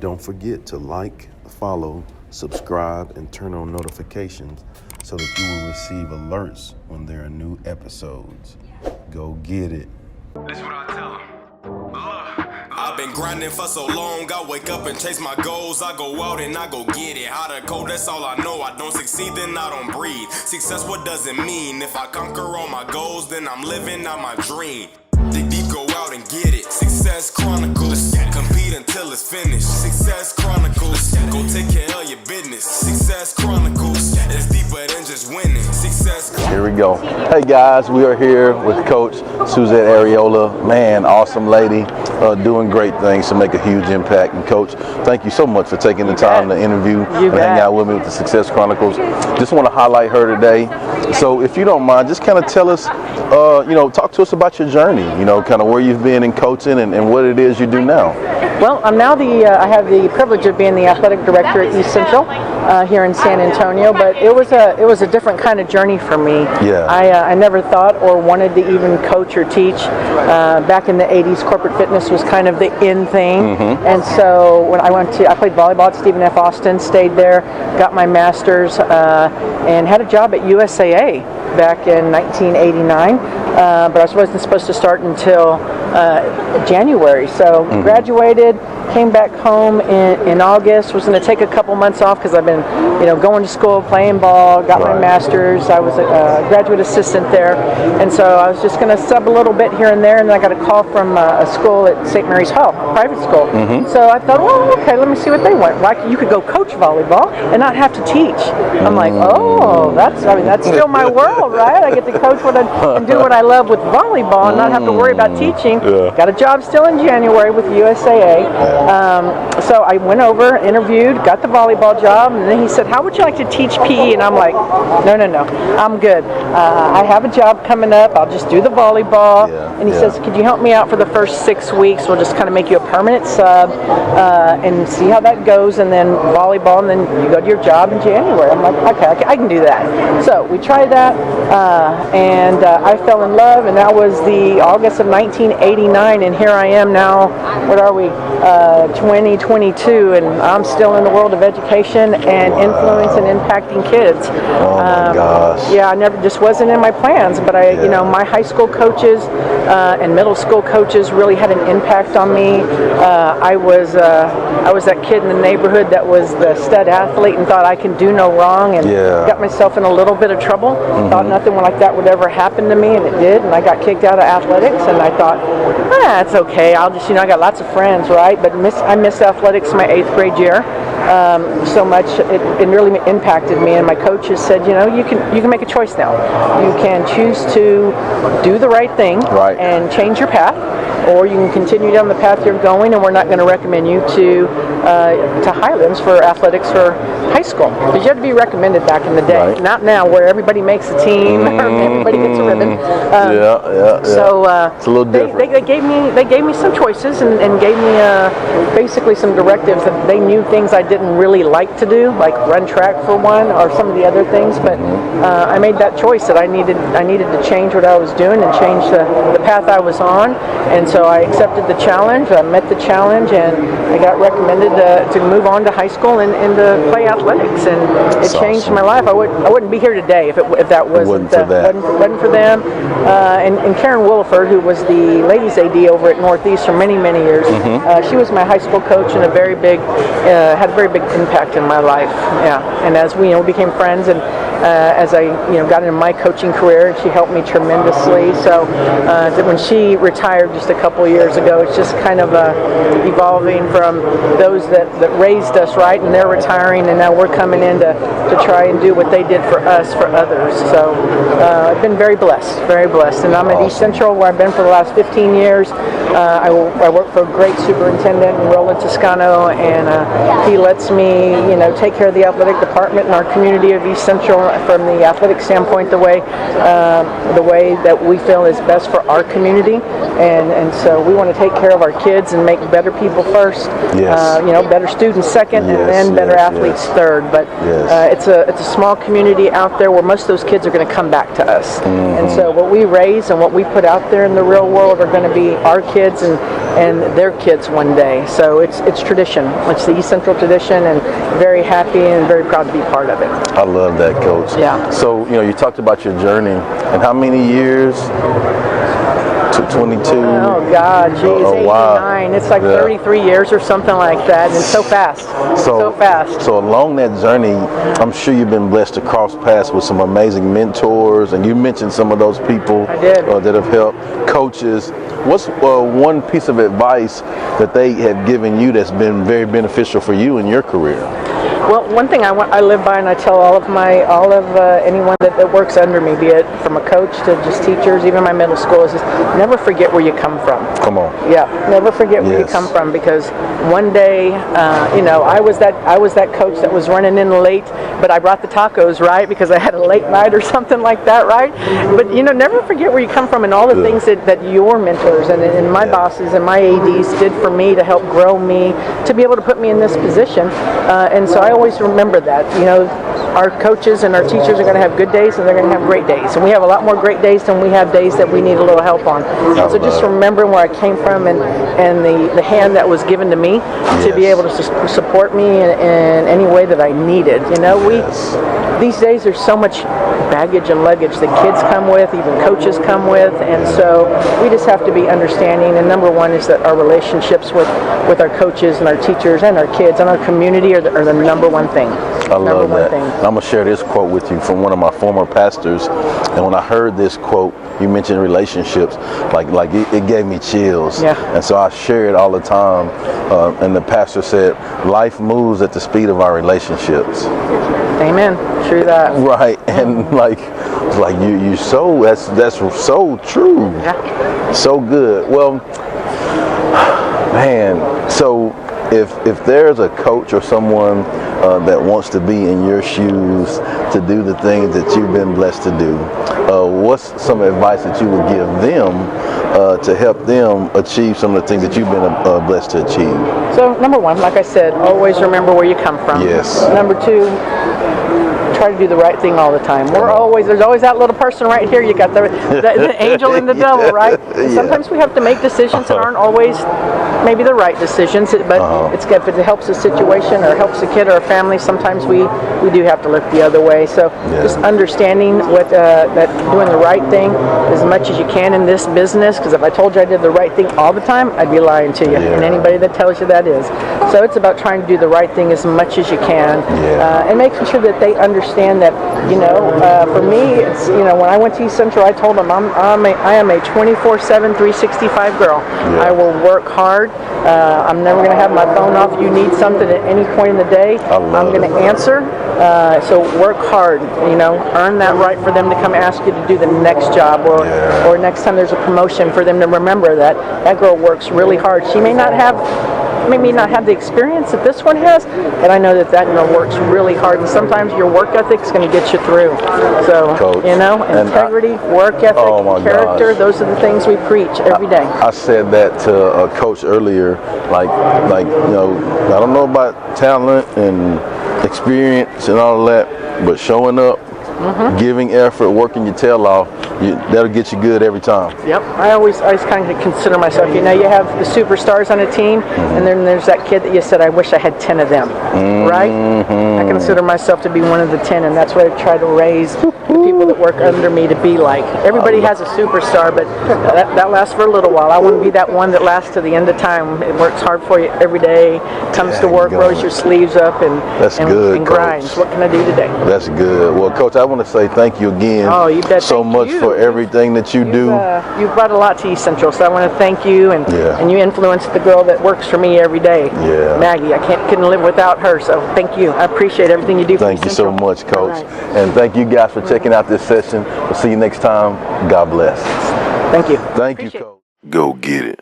Don't forget to like, follow, subscribe, and turn on notifications so that you will receive alerts when there are new episodes. Go get it. This is what I tell them. I've been grinding for so long, I wake up and chase my goals. I go out and I go get it. How to code, that's all I know. I don't succeed, then I don't breathe. Success, what does it mean? If I conquer all my goals, then I'm living out my dream. Dig deep, go out and get it. Success Chronicles. Compete until it's finished. Success Chronicles. Go take care of your business. Success Chronicles. It's deeper than just winning. Success Chronicles. Here we go. Hey guys, we are here with Coach Suzette Arriola. Man, awesome lady, doing great things to make a huge impact. And Coach, thank you so much for taking the time to interview and hang out with me with the Success Chronicles. Just want to highlight her today. So if you don't mind, just kind of tell us, talk to us about your journey, kind of where you've been in coaching and what it is you do now. Well, I'm now I have the privilege of being the athletic director at East Central here in San Antonio, but it was a different kind of journey for me. Yeah. I never thought or wanted to even coach or teach. Back in the 80s, corporate fitness was kind of the in thing. Mm-hmm. And so when I played volleyball at Stephen F. Austin, stayed there, got my master's, and had a job at USAA back in 1989. But I wasn't supposed to start until January. So graduated, came back home in August, was going to take a couple months off because I've been, going to school, playing ball, got my master's. I was a graduate assistant there. And so I was just going to sub a little bit here and there, and then I got a call from a school at St. Mary's Hall, a private school. So I thought, well, okay, let me see what they want. You could go coach volleyball and not have to teach. I'm like, oh, that's still my world, right? I get to coach and do what I love with volleyball and not have to worry about teaching. Yeah. Got a job still in January with USAA. So I went over, interviewed, got the volleyball job, and then he said, how would you like to teach PE? And I'm like, no, I'm good. I have a job coming up. I'll just do the volleyball. And he says, could you help me out for the first 6 weeks? We'll just kind of make you a permanent sub and see how that goes, and then volleyball, and then you go to your job in January. I'm like, okay, I can do that. So we tried that, and I fell in love, and that was the August of 1989, and here I am now, what are we, 2022, and I'm still in the world of education and influence and impacting kids. Oh my gosh. Yeah, just wasn't in my plans, but my high school coaches and middle school coaches really had an impact on me. I was that kid in the neighborhood that was the stud athlete and thought I can do no wrong, and got myself in a little bit of trouble. Thought nothing like that would ever happen to me, and it did, and I got kicked out of athletics, and I thought, it's okay, I'll just, I got lots of friends, right? But I missed athletics my 8th grade year so much. It really impacted me, and my coaches said, you can make a choice now. You can choose to do the right thing and change your path, or you can continue down the path you're going, and we're not going to recommend you to Highlands for athletics for high school, because you had to be recommended back in the day, not now where everybody makes a team or everybody gets a ribbon. So it's a little different. They gave me some choices and gave me basically some directives that they knew things I didn't really like to do, like run track for one, or some of the other things. But I made that choice that I needed to change what I was doing and change the path I was on. And so I accepted the challenge. I met the challenge, and I got recommended to move on to high school and to play athletics, and it changed my life. I wouldn't be here today if that wasn't for them. And Karen Williford, who was the ladies AD over at Northeast for many years, she was my high school coach and had a very big impact in my life. And as we became friends, and as I got into my coaching career, she helped me tremendously. So when she retired just a couple of years ago, it's just kind of evolving from those that raised us, right, and they're retiring, and now we're coming in to try and do what they did for us, for others. So I've been very blessed, and I'm at East Central, where I've been for the last 15 years. I work for a great superintendent, Roland Toscano, and he lets me, take care of the athletic department in our community of East Central from the athletic standpoint, the way that we feel is best for our community, and so we want to take care of our kids and make better people first, better students second, and then better athletes third. But it's a small community out there where most of those kids are going to come back to us, and so what we raise and what we put out there in the real world are going to be our kids and and their kids one day. So it's tradition. It's the East Central tradition, and very happy and very proud to be part of it. I love that, Coach. Yeah. So, you talked about your journey, and how many years? To 22. Oh God, geez, 89. Wow. It's like 33 years or something like that, and so fast. So fast. So along that journey, I'm sure you've been blessed to cross paths with some amazing mentors, and you mentioned some of those people that have helped, coaches. What's one piece of advice that they have given you that's been very beneficial for you in your career? Well, one thing I live by, and I tell all of anyone that works under me, be it from a coach to just teachers, even my middle school, is just never forget where you come from. Come on. Yeah, never forget where you come from, because one day, I was that coach that was running in late, but I brought the tacos, right, because I had a late night or something like that, right? But never forget where you come from, and all the things that your mentors and my bosses and my ADs did for me to help grow me to be able to put me in this position, and so I always remember that. Our coaches and our teachers are going to have good days, and they're going to have great days, and we have a lot more great days than we have days that we need a little help on. So just remembering where I came from and the hand that was given to me to be able to support me in any way that I needed. These days there's so much baggage and luggage that kids come with, even coaches come with, and so we just have to be understanding. And number one is that our relationships with our coaches and our teachers and our kids and our community are the number one thing. I love that. I'm going to share this quote with you from one of my former pastors, and when I heard this quote, you mentioned relationships, like it gave me chills. Yeah. And so I share it all the time, and the pastor said, life moves at the speed of our relationships. Amen. True that. Right. And you so that's so true. Yeah. So good. Well, man, so if there's a coach or someone that wants to be in your shoes to do the things that you've been blessed to do, what's some advice that you would give them to help them achieve some of the things that you've been blessed to achieve? So number one, like I said, always remember where you come from. Yes. Number two, try to do the right thing all the time. There's always that little person right here. You got the angel and the devil, right? Yeah. Sometimes we have to make decisions that aren't always maybe the right decisions, but it's good if it helps a situation or helps a kid or a family. Sometimes we do have to look the other way. So just understanding that doing the right thing as much as you can in this business, because if I told you I did the right thing all the time, I'd be lying to you, and anybody that tells you that is. So it's about trying to do the right thing as much as you can, and making sure that they understand that, for me, it's, when I went to East Central, I told them I am a 24/7, 365 girl. Yeah. I will work hard. I'm never going to have my phone off. You need something at any point in the day, I'm going to answer. So work hard, earn that right for them to come ask you to do the next job, or next time there's a promotion, for them to remember that girl works really hard. She may not have the experience that this one has, but I know that girl works really hard, and sometimes your work ethic is going to get you through. So, Coach, integrity, work ethic, character, those are the things we preach every day. I said that to a coach earlier, I don't know about talent and experience and all that, but showing up, giving effort, working your tail off, that'll get you good every time. Yep. I always kind of consider myself, you have the superstars on a team, and then there's that kid that you said, I wish I had 10 of them, right? I consider myself to be one of the 10, and that's what I try to raise the people that work under me to be like. Everybody has a superstar, but that lasts for a little while. I want to be that one that lasts to the end of time. It works hard for you every day, comes to work, rolls your sleeves up, and grinds. What can I do today? That's good. Well, Coach, I want to say thank you again so much for everything that you do. You've brought a lot to East Central, so I want to thank you, and you influenced the girl that works for me every day, Maggie. I couldn't live without her, so thank you. I appreciate everything you do for Thank you so much, Coach. And thank you guys for checking out this session. We'll see you next time. God bless. Thank you. Thank you, Coach. Go get it.